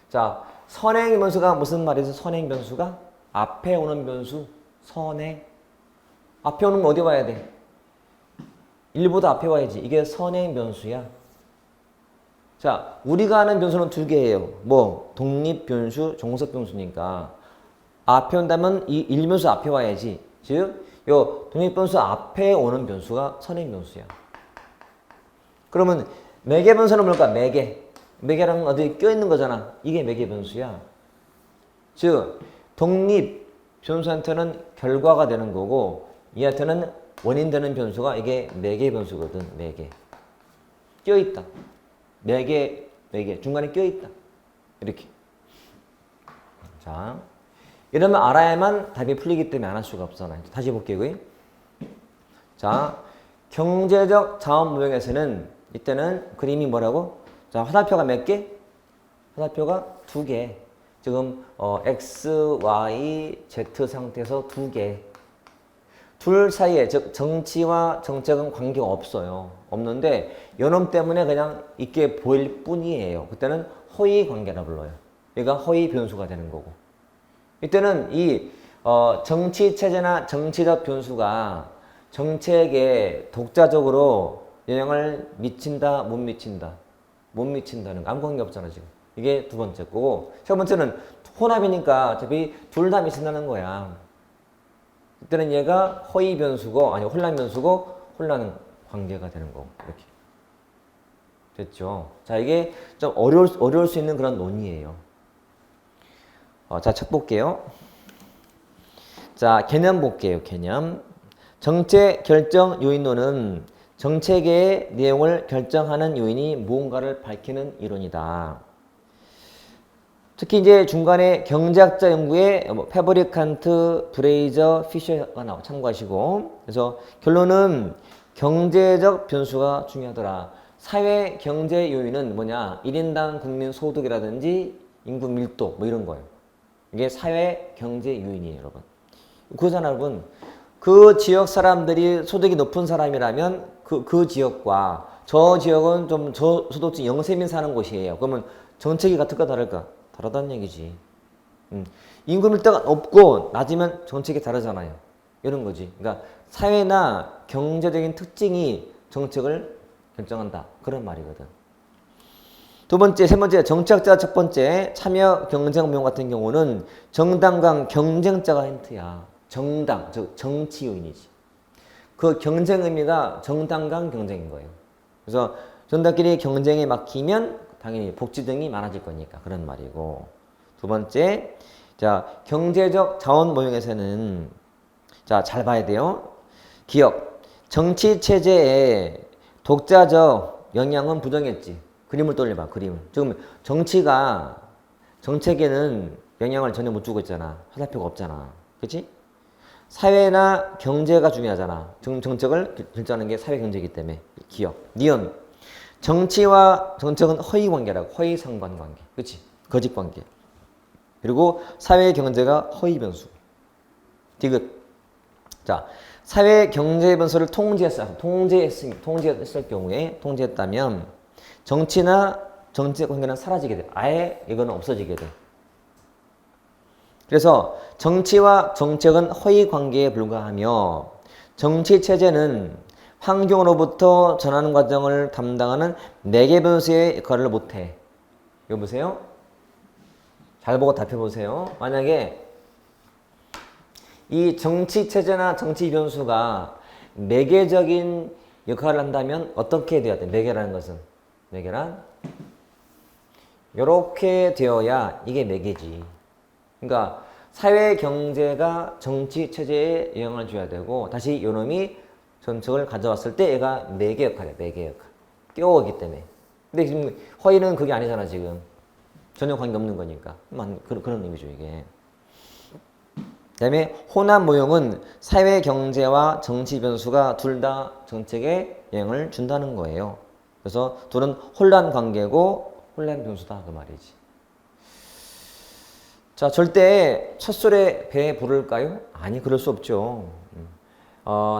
Speaker 1: 자, 선행 변수가 무슨 말이죠? 선행 변수가 앞에 오는 변수 선행. 앞에 오는 거 어디 와야 돼? 1보다 앞에 와야지. 이게 선행 변수야. 자, 우리가 아는 변수는 두 개예요. 뭐 독립 변수, 종속 변수니까 앞에 온다면 이 1변수 앞에 와야지. 즉, 요 독립 변수 앞에 오는 변수가 선행 변수야. 그러면 매개 변수는 뭘까? 매개. 매개라는 건 어디 껴있는 거잖아. 이게 매개 변수야. 즉, 독립 변수한테는 결과가 되는 거고 얘한테는 원인 되는 변수가 이게 매개 변수거든. 매개. 껴있다. 매개. 중간에 껴있다. 이렇게. 자, 이러면 알아야만 답이 풀리기 때문에 안 할 수가 없잖아요. 다시 볼게요. 자, 경제적 자원 무역에서는 이때는 그림이 뭐라고? 자, 화살표가 몇 개? 화살표가 두 개. 지금 X, Y, Z 상태에서 두 개. 둘 사이에 즉 정치와 정책은 관계가 없어요. 없는데 요놈 때문에 그냥 있게 보일 뿐이에요. 그때는 허위 관계라 불러요. 얘가 허위 변수가 되는 거고. 이때는 이 정치 체제나 정치적 변수가 정책에 독자적으로 영향을 미친다, 못 미친다. 못 미친다는 거 아무 관계 없잖아 지금. 이게 두 번째 거고 세 번째는 혼합이니까 어차피 둘 다 미친다는 거야. 이때는 얘가 허위 변수고 아니 혼란 변수고 혼란 관계가 되는 거고 이렇게 됐죠. 자, 이게 좀 어려울 수 있는 그런 논의예요. 자, 책 볼게요. 자, 개념 볼게요. 개념. 정책 결정 요인론은 정책의 내용을 결정하는 요인이 무언가를 밝히는 이론이다. 특히 이제 중간에 경제학자 연구에 페브리칸트, 브레이저, 피셔가 참고하시고 그래서 결론은 경제적 변수가 중요하더라. 사회 경제 요인은 뭐냐? 1인당 국민 소득이라든지 인구 밀도 뭐 이런 거예요. 이게 사회 경제 요인이에요, 여러분. 그잖아, 여러분. 그 지역 사람들이 소득이 높은 사람이라면 그 지역과 저 지역은 좀 저소득층 영세민 사는 곳이에요. 그러면 정책이 같을까 다를까? 다르다는 얘기지. 인구 밀도가 높고 낮으면 정책이 다르잖아요. 이런 거지. 그러니까 사회나 경제적인 특징이 정책을 결정한다. 그런 말이거든. 두 번째, 세 번째, 정치학자 첫 번째, 참여 경쟁 모형 같은 경우는 정당 간 경쟁자가 힌트야. 정당, 즉 정치 요인이지. 그 경쟁 의미가 정당 간 경쟁인 거예요. 그래서 정당끼리 경쟁에 막히면 당연히 복지 등이 많아질 거니까 그런 말이고. 두 번째, 자, 경제적 자원 모형에서는 자, 잘 봐야 돼요. 기억, 정치 체제에 독자적 영향은 부정했지. 그림을 떠올려봐, 그림을. 지금 정치가 정책에는 영향을 전혀 못 주고 있잖아. 화살표가 없잖아. 그치? 사회나 경제가 중요하잖아. 정책을 결정하는 게 사회 경제이기 때문에. 기억. 니은. 정치와 정책은 허위 관계라고. 허위 상관 관계. 그치? 거짓 관계. 그리고 사회 경제가 허위 변수. 디귿. 자, 사회 경제 변수를 통제했을 경우에, 통제했다면 정치나 정책 관계는 사라지게 돼. 아예 이거는 없어지게 돼. 그래서 정치와 정책은 허위 관계에 불과하며 정치 체제는 환경으로부터 전하는 과정을 담당하는 매개 변수의 역할을 못해. 이거 보세요. 잘 보고 답해 보세요. 만약에 이 정치 체제나 정치 변수가 매개적인 역할을 한다면 어떻게 돼야 돼? 매개라는 것은 매개란 이렇게 되어야 이게 매개지. 그러니까 사회 경제가 정치 체제에 영향을 줘야 되고 다시 이놈이 정책을 가져왔을 때 얘가 매개 역할이야. 매개 역할. 껴오기 때문에. 근데 지금 허위는 그게 아니잖아 지금. 전혀 관계없는 거니까. 그런 의미죠 이게. 그 다음에 혼합 모형은 사회 경제와 정치 변수가 둘 다 정책에 영향을 준다는 거예요. 그래서 둘은 혼란 관계고 혼란 변수다 그 말이지. 자, 절대 첫 술에 배 부를까요? 아니, 그럴 수 없죠.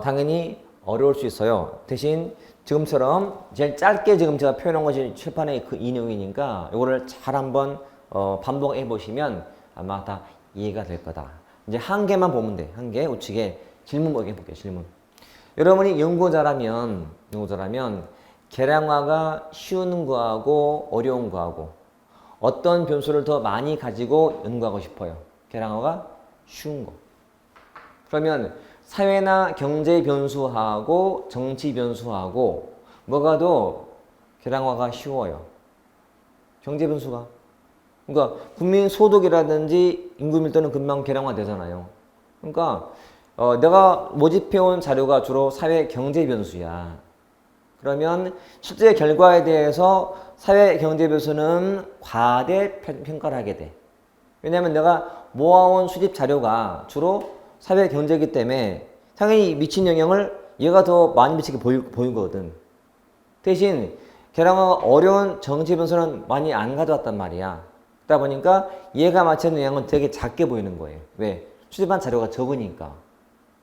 Speaker 1: 당연히 어려울 수 있어요. 대신 지금처럼 제일 짧게 지금 제가 표현한 것이 출판의 그 인용이니까 이거를 잘 한번 반복해 보시면 아마 다 이해가 될 거다. 이제 한 개만 보면 돼. 한 개 우측에 질문 보게 해볼게요. 질문. 여러분이 연구자라면 계량화가 쉬운 거하고 어려운 거하고 어떤 변수를 더 많이 가지고 연구하고 싶어요. 계량화가 쉬운 거. 그러면 사회나 경제 변수하고 정치 변수하고 뭐가 더 계량화가 쉬워요? 경제 변수가. 그러니까 국민 소득이라든지 인구 밀도는 금방 계량화 되잖아요. 그러니까 내가 모집해온 자료가 주로 사회 경제 변수야. 그러면 실제 결과에 대해서 사회 경제 변수는 과대 평가를 하게 돼. 왜냐하면 내가 모아온 수집 자료가 주로 사회 경제이기 때문에 당연히 미친 영향을 얘가 더 많이 미치게 보이거든. 대신 계량화가 어려운 정치 변수는 많이 안 가져왔단 말이야. 그러다 보니까 얘가 맞추는 영향은 되게 작게 보이는 거예요. 왜? 수집한 자료가 적으니까.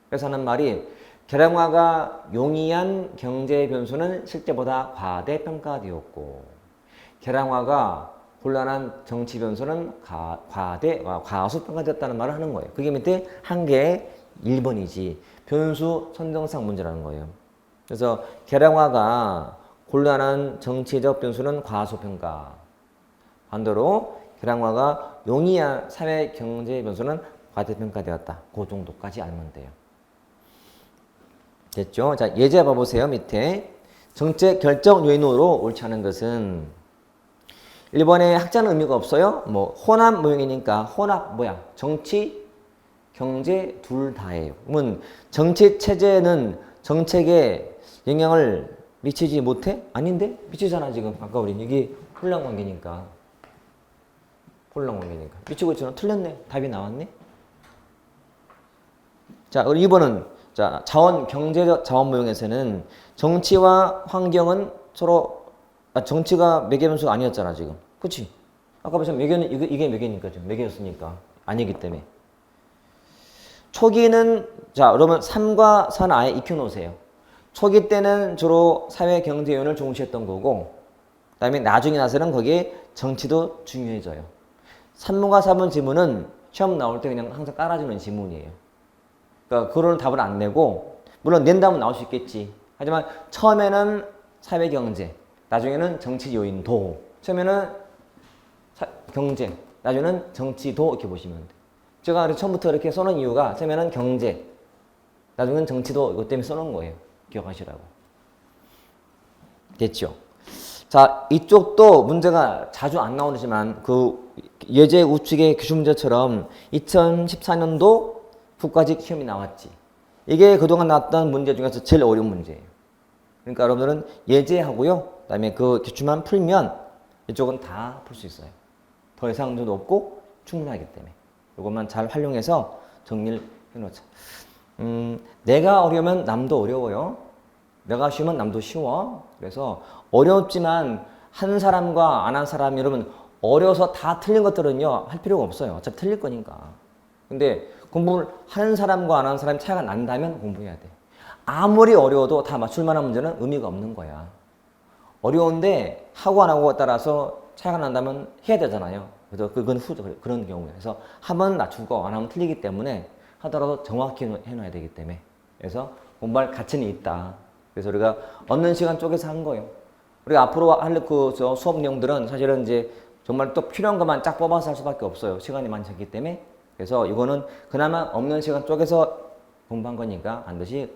Speaker 1: 그래서 하는 말이 계량화가 용이한 경제 변수는 실제보다 과대평가되었고 계량화가 곤란한 정치 변수는 과소평가되었다는 말을 하는 거예요. 그게 밑에 한 개의 1번이지 변수 선정상 문제라는 거예요. 그래서 계량화가 곤란한 정치적 변수는 과소평가. 반대로 계량화가 용이한 사회 경제 변수는 과대평가되었다. 그 정도까지 알면 돼요. 됐죠? 자, 예제 봐보세요. 밑에 정책 결정 요인으로 옳지 않은 것은 1번에 학자는 의미가 없어요. 뭐 혼합 모형이니까 혼합 뭐야? 정치, 경제 둘 다예요. 그러면 정치 체제는 정책에 영향을 미치지 못해? 아닌데? 미치잖아 지금. 아까 우리 이게 혼란 관계니까. 혼란 관계니까. 미치고 있잖아. 틀렸네. 답이 나왔네. 자, 그리고 2번은 자, 경제적 자원 모형에서는 정치와 환경은 서로 정치가 매개변수가 아니었잖아 지금. 그치? 아까 보시면 매개는 이게 매개니까 지금 매개였으니까 아니기 때문에. 초기는 자 그러면 3과 4는 아예 익혀놓으세요. 초기 때는 주로 사회 경제 요인을 중시했던 거고 그다음에 나중에 나서는 거기에 정치도 중요해져요. 3문과 4문 지문은 시험 나올 때 그냥 항상 깔아주는 지문이에요. 그러니까 그런 답을 안 내고 물론 낸다면 나올 수 있겠지. 하지만 처음에는 사회 경제, 나중에는 정치 요인도 처음에는 경제, 나중에는 정치도 이렇게 보시면 돼요. 제가 처음부터 이렇게 써놓은 이유가 처음에는 경제, 나중에는 정치도 이것 때문에 써놓은 거예요. 기억하시라고. 됐죠? 자, 이쪽도 문제가 자주 안 나오지만 그 예제 우측의 기출 문제처럼 2014년도 국가직 시험이 나왔지. 이게 그동안 나왔던 문제 중에서 제일 어려운 문제예요. 그러니까 여러분들은 예제하고요. 그다음에 그 기출만 풀면 이쪽은 다 풀 수 있어요. 더 이상 문제도 없고 충분하기 때문에. 이것만 잘 활용해서 정리를 해놓자. 내가 어려우면 남도 어려워요. 내가 쉬우면 남도 쉬워. 그래서 어렵지만 한 사람과 안 한 사람, 여러분 어려서 다 틀린 것들은요 할 필요가 없어요. 어차피 틀릴 거니까. 근데 공부를 하는 사람과 안 하는 사람이 차이가 난다면 공부해야 돼. 아무리 어려워도 다 맞출 만한 문제는 의미가 없는 거야. 어려운데 하고 안 하고에 따라서 차이가 난다면 해야 되잖아요. 그래서 그건 그런 경우에. 그래서 하면 맞추고 안 하면 틀리기 때문에 하더라도 정확히 해놔야 되기 때문에. 그래서 공부할 가치는 있다. 그래서 우리가 얻는 시간 쪼개서 한 거예요. 우리가 앞으로 할 그 수업 내용들은 사실은 이제 정말 또 필요한 것만 쫙 뽑아서 할 수밖에 없어요. 시간이 많지 때문에. 그래서 이거는 그나마 없는 시간 쪼개서 공부한 거니까 반드시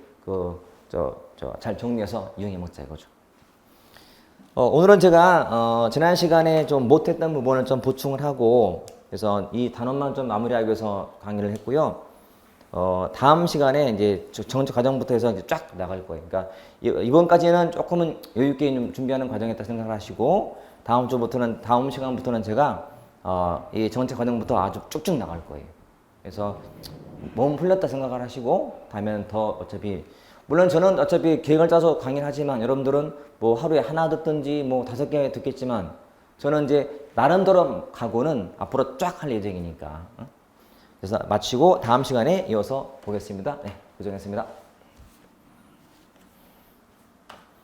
Speaker 1: 잘 정리해서 이용해 먹자 이거죠. 오늘은 제가 지난 시간에 좀 못했던 부분을 좀 보충을 하고 그래서 이 단원만 좀 마무리하기 위해서 강의를 했고요. 다음 시간에 이제 정치 과정부터 해서 이제 쫙 나갈 거예요. 그러니까 이번까지는 조금은 여유 있게 좀 준비하는 과정이었다 생각을 하시고 다음 시간부터는 제가 이 정치 과정부터 아주 쭉쭉 나갈 거예요. 그래서 몸 풀렸다 생각을 하시고 다음에는 더 어차피 물론 저는 어차피 계획을 짜서 강의를 하지만 여러분들은 뭐 하루에 하나 듣든지 뭐 5개 듣겠지만 저는 이제 나름대로 각오는 앞으로 쫙 할 예정이니까. 그래서 마치고 다음 시간에 이어서 보겠습니다. 네, 고생했습니다.